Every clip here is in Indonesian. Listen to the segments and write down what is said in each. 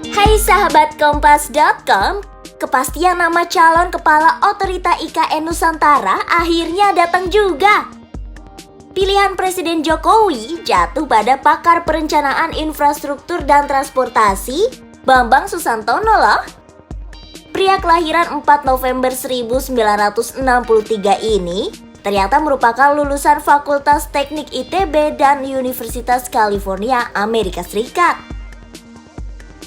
Hai sahabat Kompas.com, kepastian nama calon kepala otorita IKN Nusantara akhirnya datang juga. Pilihan Presiden Jokowi jatuh pada pakar perencanaan infrastruktur dan transportasi, Bambang Susantono loh. Pria kelahiran 4 November 1963 ini ternyata merupakan lulusan Fakultas Teknik ITB dan Universitas California, Amerika Serikat.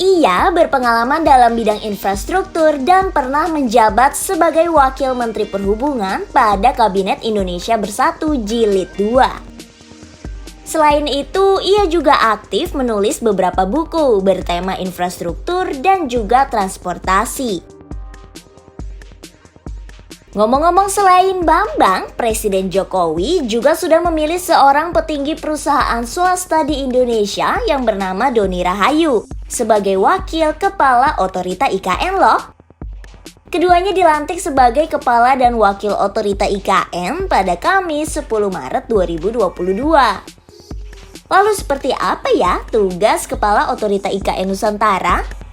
Ia berpengalaman dalam bidang infrastruktur dan pernah menjabat sebagai Wakil Menteri Perhubungan pada Kabinet Indonesia Bersatu Jilid 2. Selain itu, ia juga aktif menulis beberapa buku bertema infrastruktur dan juga transportasi. Ngomong-ngomong, selain Bambang, Presiden Jokowi juga sudah memilih seorang petinggi perusahaan swasta di Indonesia yang bernama Doni Rahayu sebagai Wakil Kepala Otorita IKN loh. Keduanya dilantik sebagai Kepala dan Wakil Otorita IKN pada Kamis 10 Maret 2022. Lalu seperti apa ya tugas Kepala Otorita IKN Nusantara?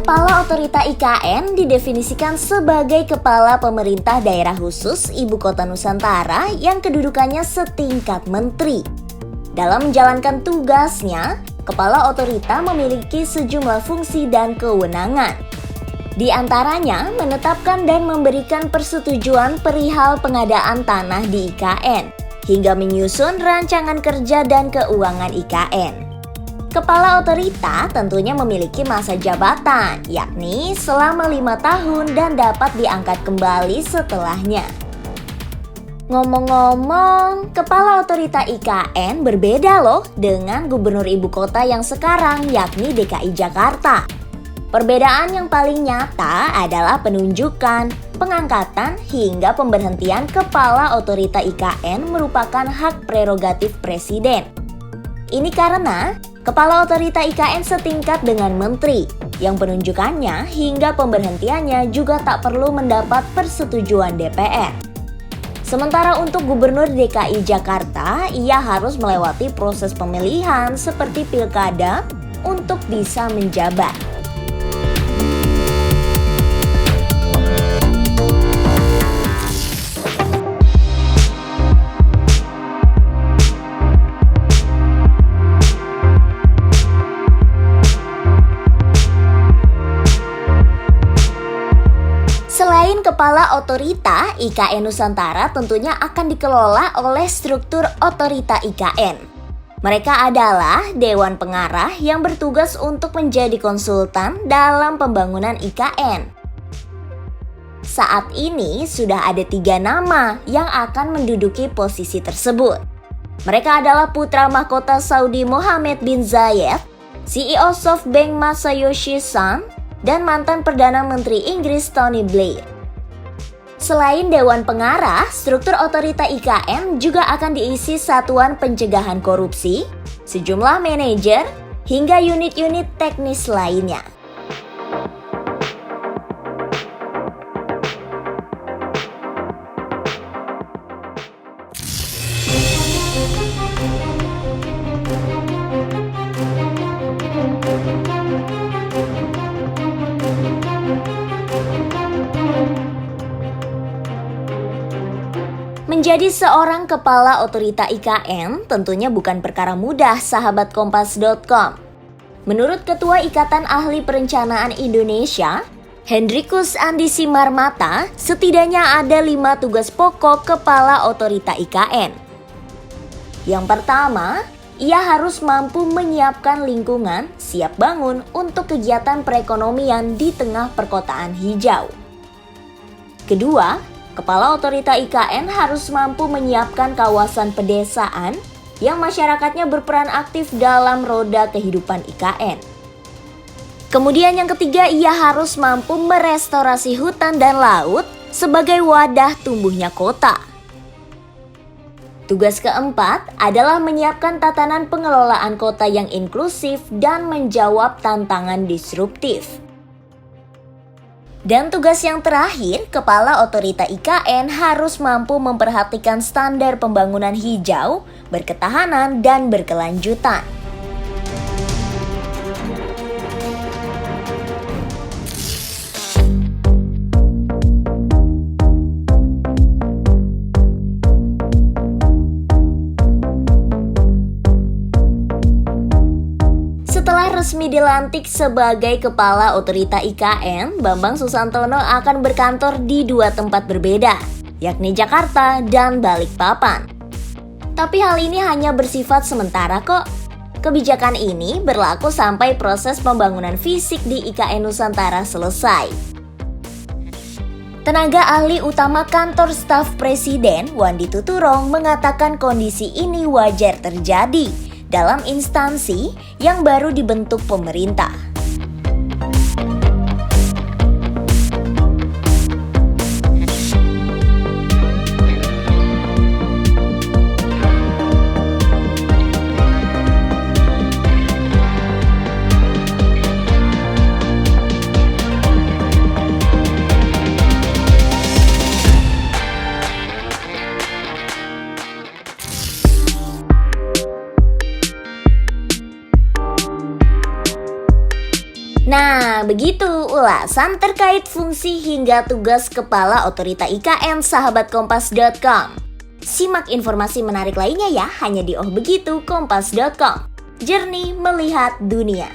Kepala Otorita IKN didefinisikan sebagai kepala pemerintah daerah khusus Ibu Kota Nusantara yang kedudukannya setingkat menteri. Dalam menjalankan tugasnya, kepala otorita memiliki sejumlah fungsi dan kewenangan. Di antaranya, menetapkan dan memberikan persetujuan perihal pengadaan tanah di IKN, hingga menyusun rancangan kerja dan keuangan IKN. Kepala otorita tentunya memiliki masa jabatan, yakni selama 5 tahun dan dapat diangkat kembali setelahnya. Ngomong-ngomong, Kepala Otorita IKN berbeda loh dengan Gubernur Ibu Kota yang sekarang, yakni DKI Jakarta. Perbedaan yang paling nyata adalah penunjukan, pengangkatan, hingga pemberhentian Kepala Otorita IKN merupakan hak prerogatif Presiden. Ini karena Kepala Otorita IKN setingkat dengan Menteri, yang penunjukannya hingga pemberhentiannya juga tak perlu mendapat persetujuan DPR. Sementara untuk Gubernur DKI Jakarta, ia harus melewati proses pemilihan seperti pilkada untuk bisa menjabat. Selain Kepala Otorita, IKN Nusantara tentunya akan dikelola oleh struktur Otorita IKN. Mereka adalah Dewan Pengarah yang bertugas untuk menjadi konsultan dalam pembangunan IKN. Saat ini sudah ada 3 nama yang akan menduduki posisi tersebut. Mereka adalah putra mahkota Saudi Mohammed bin Zayed, CEO SoftBank Masayoshi Son, dan mantan Perdana Menteri Inggris Tony Blair. Selain Dewan Pengarah, struktur Otorita IKN juga akan diisi Satuan Pencegahan Korupsi, sejumlah manajer, hingga unit-unit teknis lainnya. Menjadi seorang kepala otorita IKN tentunya bukan perkara mudah, sahabat Kompas.com. Menurut Ketua Ikatan Ahli Perencanaan Indonesia, Hendrikus Andi Simarmata, setidaknya ada 5 tugas pokok kepala otorita IKN. Yang pertama, ia harus mampu menyiapkan lingkungan siap bangun untuk kegiatan perekonomian di tengah perkotaan hijau. Kedua, Kepala Otorita IKN harus mampu menyiapkan kawasan pedesaan yang masyarakatnya berperan aktif dalam roda kehidupan IKN. Kemudian yang ketiga, ia harus mampu merestorasi hutan dan laut sebagai wadah tumbuhnya kota. Tugas keempat adalah menyiapkan tatanan pengelolaan kota yang inklusif dan menjawab tantangan disruptif. Dan tugas yang terakhir, Kepala Otorita IKN harus mampu memperhatikan standar pembangunan hijau, berketahanan, dan berkelanjutan. Setelah resmi dilantik sebagai Kepala Otorita IKN, Bambang Susantono akan berkantor di dua tempat berbeda, yakni Jakarta dan Balikpapan. Tapi hal ini hanya bersifat sementara kok. Kebijakan ini berlaku sampai proses pembangunan fisik di IKN Nusantara selesai. Tenaga ahli utama kantor staf presiden, Wandi Tuturong, mengatakan kondisi ini wajar terjadi dalam instansi yang baru dibentuk pemerintah. Nah, begitu ulasan terkait fungsi hingga tugas Kepala Otorita IKN sahabatkompas.com. Simak informasi menarik lainnya ya hanya di Oh Begitu Kompas.com. Jernih melihat dunia.